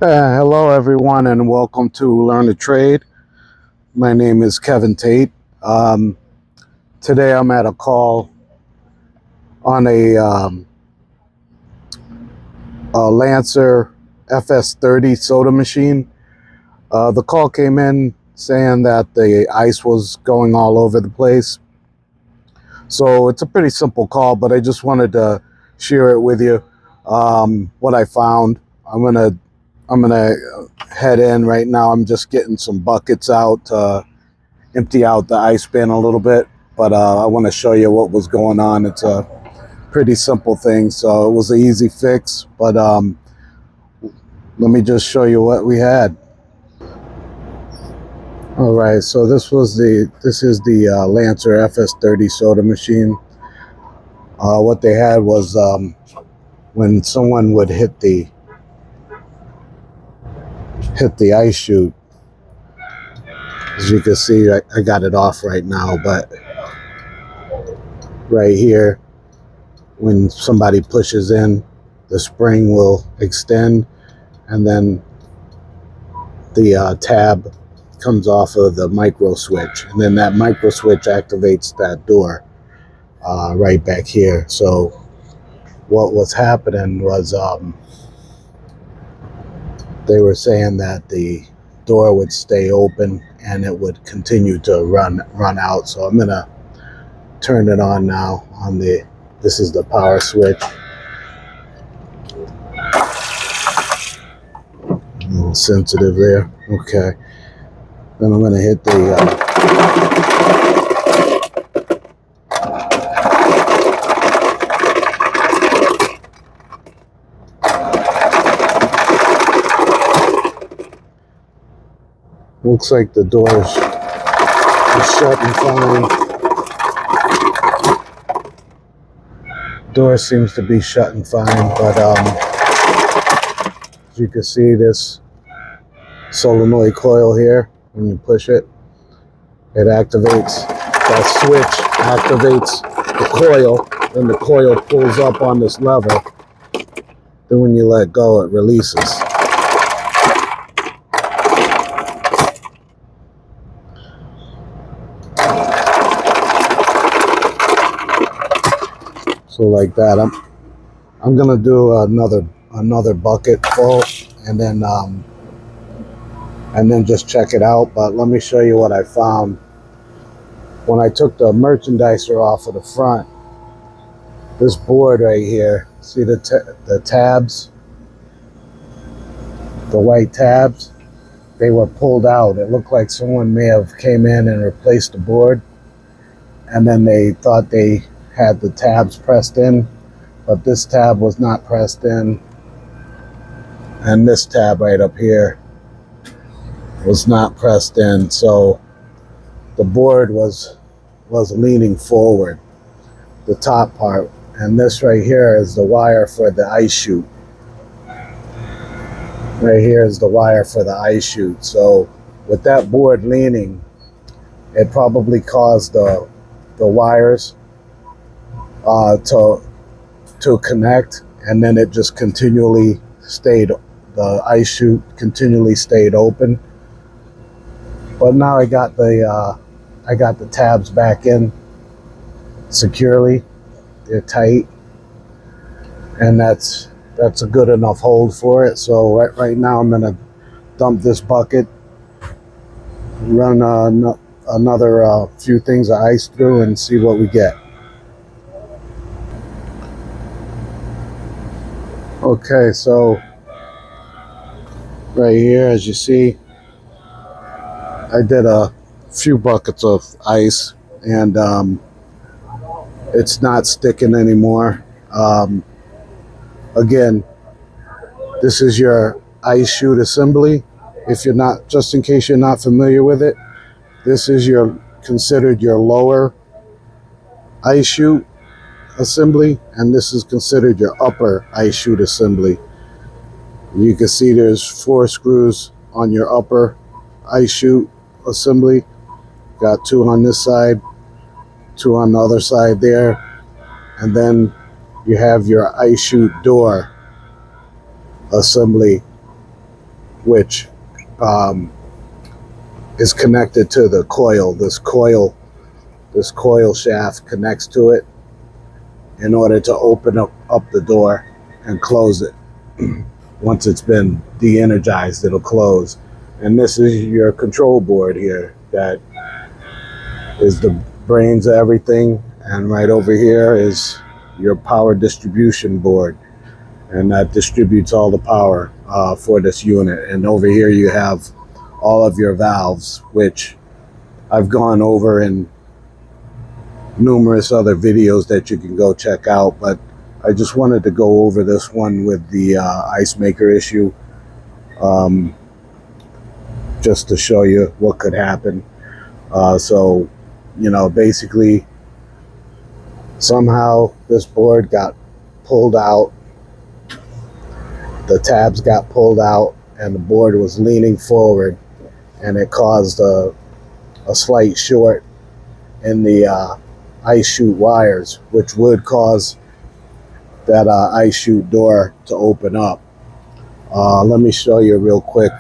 Hello, everyone, and welcome to Learn to Trade. My name is Kevin Tate. Um, Today, I'm at a call on a Lancer FS-30 soda machine. The call came in saying that the ice was going all over the place. So it's a pretty simple call, but I just wanted to share it with you. What I found. I'm gonna head in right now. I'm just getting some buckets out to empty out the ice bin a little bit, but I want to show you what was going on. It's a pretty simple thing, so it was an easy fix, but let me just show you what we had. All right, so this is the Lancer FS-30 soda machine. What they had was when someone would hit the ice chute. As you can see, I got it off right now, but right here, when somebody pushes in, the spring will extend, and then the tab comes off of the micro switch, and then that micro switch activates that door right back here. So what was happening was they were saying that the door would stay open and it would continue to run out. So I'm gonna turn it on now. This is the power switch. A little sensitive there. Okay. Then I'm going to hit the looks like the door is shut and fine. Door seems to be shut and fine, but as you can see, this solenoid coil here, when you push it, it activates, that switch activates the coil, and the coil pulls up on this lever. Then when you let go, it releases. So like that, I'm gonna do another bucket full, and then just check it out. But let me show you what I found. When I took the merchandiser off of the front, this board right here, see the tabs, the white tabs, they were pulled out. It looked like someone may have came in and replaced the board, and then they thought they had the tabs pressed in, but this tab was not pressed in, and this tab right up here was not pressed in. So the board was leaning forward, the top part, and this right here is the wire for the ice chute. Right here is the wire for the ice chute. So with that board leaning, it probably caused the wires to connect, and then it just continually stayed, the ice chute continually stayed open. But now I got the tabs back in securely. They're tight, and that's a good enough hold for it. So right now I'm gonna dump this bucket, run another few things of ice through, and see what we get. Okay, so right here, as you see, I did a few buckets of ice, and it's not sticking anymore. Again, this is your ice chute assembly. If you're not, just in case you're not familiar with it, this is considered your lower ice chute assembly, and this is considered your upper ice chute assembly. You can see there's 4 screws on your upper ice chute assembly. Got 2 on this side, 2 on the other side there, and then you have your ice chute door assembly which is connected to the coil. This coil shaft connects to it in order to open up the door and close it. Once it's been de-energized, it'll close. And this is your control board here. That is the brains of everything. And right over here is your power distribution board. And that distributes all the power for this unit. And over here you have all of your valves, which I've gone over in numerous other videos that you can go check out. But I just wanted to go over this one with the ice maker issue, just to show you what could happen. So, you know, basically, somehow this board got pulled out, the tabs got pulled out, and the board was leaning forward, and it caused a slight short in the ice chute wires, which would cause that ice chute door to open up. Let me show you real quick.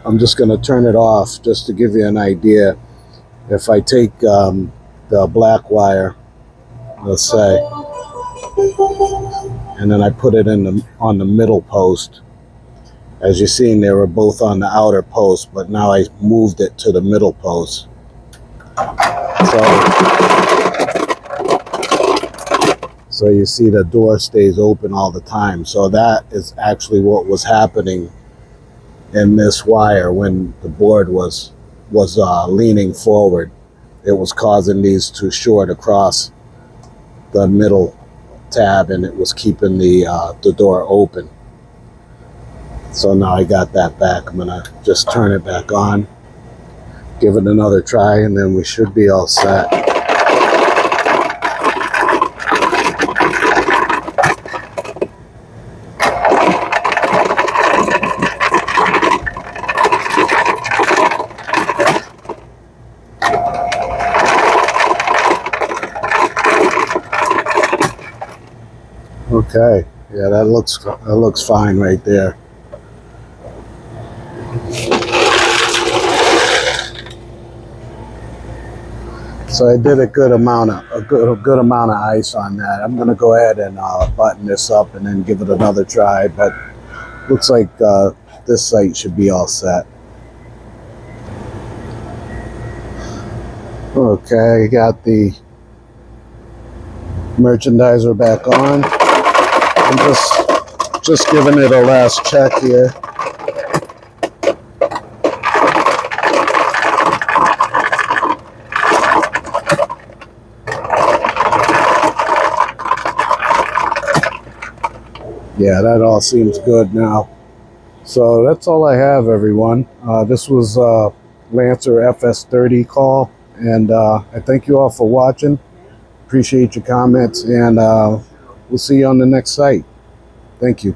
I'm just going to turn it off just to give you an idea. If I take the black wire, let's say, and then I put it on the middle post. As you've seen, they were both on the outer post, but now I moved it to the middle post. So you see the door stays open all the time. So that is actually what was happening in this wire when the board was leaning forward. It was causing these to short across the middle tab, and it was keeping the door open. So now I got that back. I'm gonna just turn it back on, give it another try, and then we should be all set. Okay, yeah, that looks fine right there. So I did a good amount of ice on that. I'm gonna go ahead and button this up and then give it another try. But looks like this site should be all set. Okay, got the merchandiser back on. I'm just giving it a last check here. Yeah, that all seems good now. So that's all I have, everyone. This was Lancer FS-30 call, and I thank you all for watching. Appreciate your comments, and we'll see you on the next site. Thank you.